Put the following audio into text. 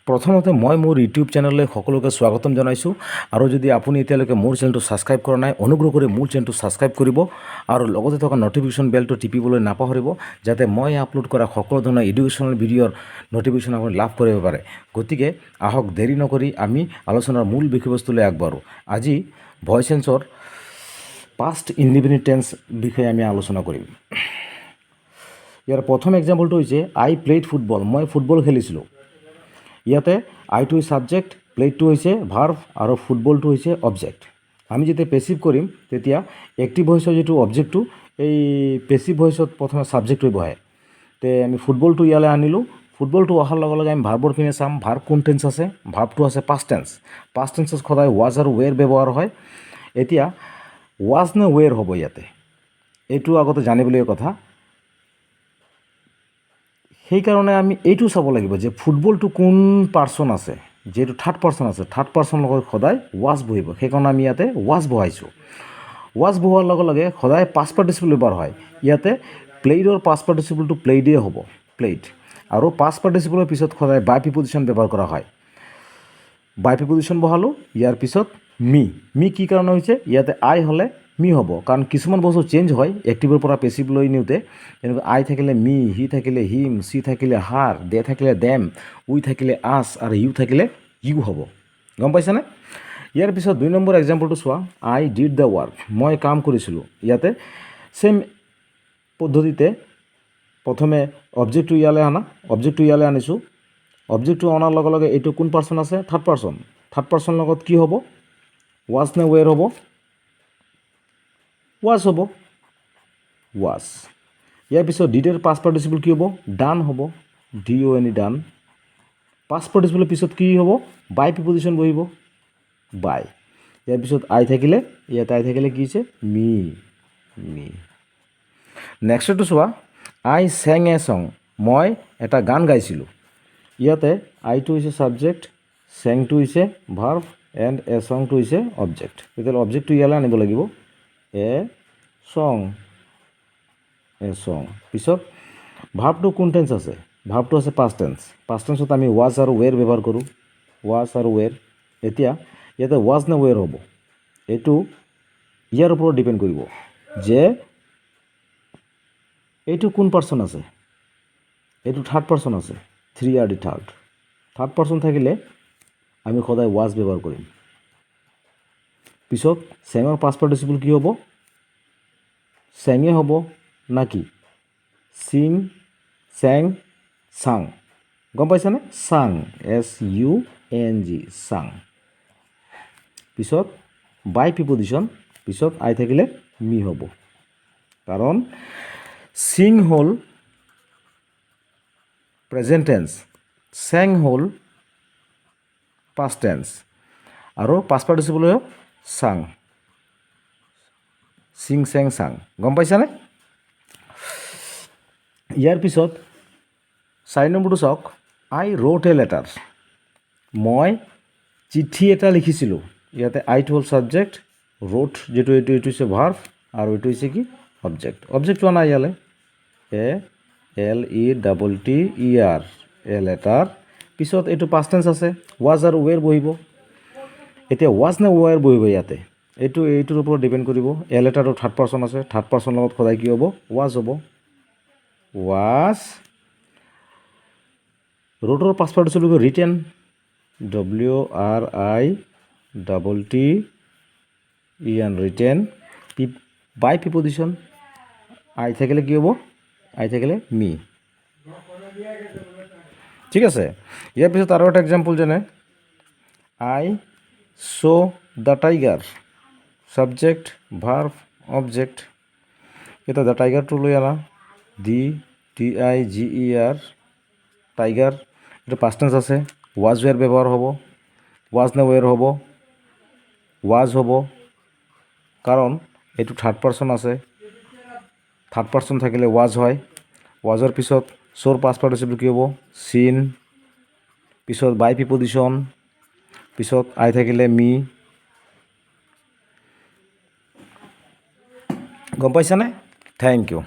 প্ৰথমতে মই মোৰ ইউটিউব চেনেললৈ সকলোকে স্বাগতম জনাইছোঁ আৰু যদি আপুনি এতিয়ালৈকে মোৰ চেনেলটো ছাবস্ক্ৰাইব কৰা নাই অনুগ্ৰহ কৰি মোৰ চেনেলটো ছাবস্ক্ৰাইব কৰিব আৰু লগতে থকা নটিফিকেশ্যন বেলটো টিপিবলৈ নাপাহৰিব যাতে মই আপলোড কৰা সকলো ধৰণৰ এডুকেশ্যনেল ভিডিঅ'ৰ নটিফিকেশ্যন আপুনি লাভ কৰিব পাৰে। গতিকে আহক দেৰি নকৰি আমি আলোচনাৰ মূল বিষয়বস্তুলৈ আগবাঢ়োঁ। আজি ভইচ চেঞ্চৰ পাষ্ট ইনডিফিনিট টেন্স বিষয়ে আমি আলোচনা কৰিম। ইয়াৰ প্ৰথম এক্সাম্পলটো হৈছে আই প্লেড ফুটবল, মই ফুটবল খেলিছিলোঁ। ইয়াতে আইটো ছাবজেক্ট, প্লেডটো হৈছে ভাৰ্ব আৰু ফুটবলটো হৈছে অবজেক্ট। আমি যেতিয়া পেচিভ কৰিম তেতিয়া এক্টিভ ভইচৰ যিটো অবজেক্টটো এই পেচিভ ভইচত প্ৰথমে ছাবজেক্টটো বহে। তে আমি ফুটবলটো ইয়ালৈ আনিলোঁ। ফুটবলটো অহাৰ লগে লগে আমি ভাৰ্বৰ পিনে চাম। ভাৰ্ব কোন টেন্স আছে? ভাৰ্বটো আছে পাষ্ট টেন্স। পাষ্ট টেন্সত সদায় ৱাজ আৰু ৱেৰ ব্যৱহাৰ হয়। এতিয়া ৱাজ নে ৱেৰ হ'ব ইয়াতে, এইটো আগতে জানিবলগীয়া কথা। সেইকাৰণে আমি এইটো চাব লাগিব যে ফুটবলটো কোন পাৰ্চন আছে, যিহেতু থাৰ্ড পাৰ্চন আছে, থাৰ্ড পাৰ্চনৰ লগত সদায় ৱাজ বহিব। সেইকাৰণে আমি ইয়াতে ৱাজ বহাইছোঁ। ৱাজ বহোৱাৰ লগে লগে সদায় পাষ্ট পাৰ্টিচিপল ব্যৱহাৰ হয়। ইয়াতে প্লেডৰ পাষ্ট পাৰ্টিচিপলটো প্লেডেই হ'ব, প্লেড। আৰু পাষ্ট পাৰ্টিচিপলৰ পিছত সদায় বাই প্ৰিপজিশ্যন ব্যৱহাৰ কৰা হয়। বাই প্ৰিপজিশ্যন বহালোঁ। ইয়াৰ পিছত মি কি কাৰণে হৈছে? ইয়াতে আই হ'লে মি হ'ব, কাৰণ কিছুমান বস্তু চেঞ্জ হয় এক্টিভৰ পৰা পেচিভলৈ নিওঁতে। যেনেকৈ আই থাকিলে মি, হি থাকিলে হিম, চি থাকিলে হাৰ, দে থাকিলে দেম, উই থাকিলে আছ আৰু ইউ থাকিলে ইউ হ'ব। গম পাইছেনে? ইয়াৰ পিছত 2 নম্বৰ এক্সাম্পলটো চোৱা। আই ডিড দ্য ৱৰ্ক, মই কাম কৰিছিলোঁ। ইয়াতে ছেইম পদ্ধতিতে প্ৰথমে অবজেক্টটো ইয়ালৈ আনিছোঁ। অবজেক্টটো অনাৰ লগে লগে এইটো কোন পাৰ্চন আছে? Third person. থাৰ্ড পাৰ্চনৰ লগত কি হ'ব? ৱাজ নে ৱেৰ হ'ব? ৱাজ হ'ব, ৱাজ। ইয়াৰ পিছত ডিডৰ পাষ্ট পাৰ্টিচিপল কি হ'ব? ডান হ'ব, DONE ডান। পাষ্ট পাৰ্টিচিপলৰ পিছত কি হ'ব? বাই প্ৰিপজিশ্যন বহিব, বাই। ইয়াৰ পিছত আই থাকিলে, ইয়াতে আই থাকিলে কি হৈছে? মি। নেক্সটটো চোৱা। আই চেং এ ছং, মই এটা গান গাইছিলোঁ। ইয়াতে আইটো হৈছে ছাবজেক্ট, চেংটো হৈছে ভাৰ্ব এণ্ড এ ছংটো হৈছে অবজেক্ট। তেতিয়াহ'লে অবজেক্টটো ইয়ালৈ আনিব লাগিব, এ ছং। পিছত ভাৰ্বটো কোন টেন্স আছে? ভাৰ্বটো আছে পাষ্ট টেন্স। পাষ্ট টেন্সত আমি ৱাজ আৰু ৱেৰ ব্যৱহাৰ কৰোঁ, ৱাজ আৰু ৱেৰ। এতিয়া ইয়াতে ৱাজ নে ৱেৰ হ'ব? এইটো ইয়াৰ ওপৰত ডিপেণ্ড কৰিব যে এইটো কোন পাৰ্চন আছে। এইটো থাৰ্ড পাৰ্চন আছে, 3 আৰু দি থাৰ্ড। থাৰ্ড পাৰ্চন থাকিলে আমি সদায় ৱাজ ব্যৱহাৰ কৰিম। পিছত চেঙৰ পাষ্ট পাৰ্টিচিপল কি হ'ব? চেঙে হ'ব না কি? চিং, চেং, চাং। গম পাইছানে? চাং, SUNG, চাং। পিছত বাই প্ৰিপজিশ্যন, পিছত আই থাকিলে মি হ'ব, কাৰণ চিং হ'ল প্ৰেজেণ্ট টেন্স, চেং হ'ল পাষ্ট টেন্স আৰু পাষ্ট পাৰ্টিচিপল চাং, চিং, চেং, চাং। গম পাইছানে? ইয়াৰ পিছত 4 নম্বৰটো চাওক। আই ৰোট এ লেটাৰ, মই চিঠি এটা লিখিছিলোঁ। ইয়াতে আইটো হ'ল ছাবজেক্ট, ৰোট যিটো এইটো হৈছে ভাৰ্ব আৰু এইটো হৈছে কি? অবজেক্ট। অবজেক্ট চোৱা নাই ইয়ালৈ, LETTER, এ লেটাৰ। পিছত এইটো পাষ্ট টেন্স আছে, ৱাজ আৰু ৱেৰ বহিব। এতিয়া ৱাজ নে ৱেৰ বহিব ইয়াতে? এইটোৰ ওপৰত ডিপেণ্ড কৰিব। এ লেটাৰটো থাৰ্ড পাৰ্চন আছে, থাৰ্ড পাৰ্চনৰ লগত সদায় কি হ'ব? ৱাজ হ'ব, ৱাজ। ৰোটৰ past participle written, WRITTEN, written. By preposition, আই থাকিলে কি হ'ব? আই থাকিলে মি। ঠিক আছে। ইয়াৰ পিছত আৰু এটা এক্সাম্পল, যেনে I saw' the tiger, subject, verb, object. এতিয়া দ্য টাইগাৰটো লৈ আনা, TIGER, টাইগাৰ। এইটো পাষ্ট টেন্স আছে, ৱাজ ৱেৰ ব্যৱহাৰ হ'ব। ৱাজ নে ৱেৰ হ'ব? ৱাজ হ'ব, কাৰণ এইটো থাৰ্ড পাৰ্চন আছে, থাৰ্ড পাৰ্চন থাকিলে ৱাজ হয়। ৱাজৰ পিছত চ'ৰ পাষ্ট পাৰ্টিচিপল কি হ'ব? চিন। পিছত বাই প্ৰিপজিশ্যন, পিছত আই থাকিলে মি। গম পাইছানে? Thank U.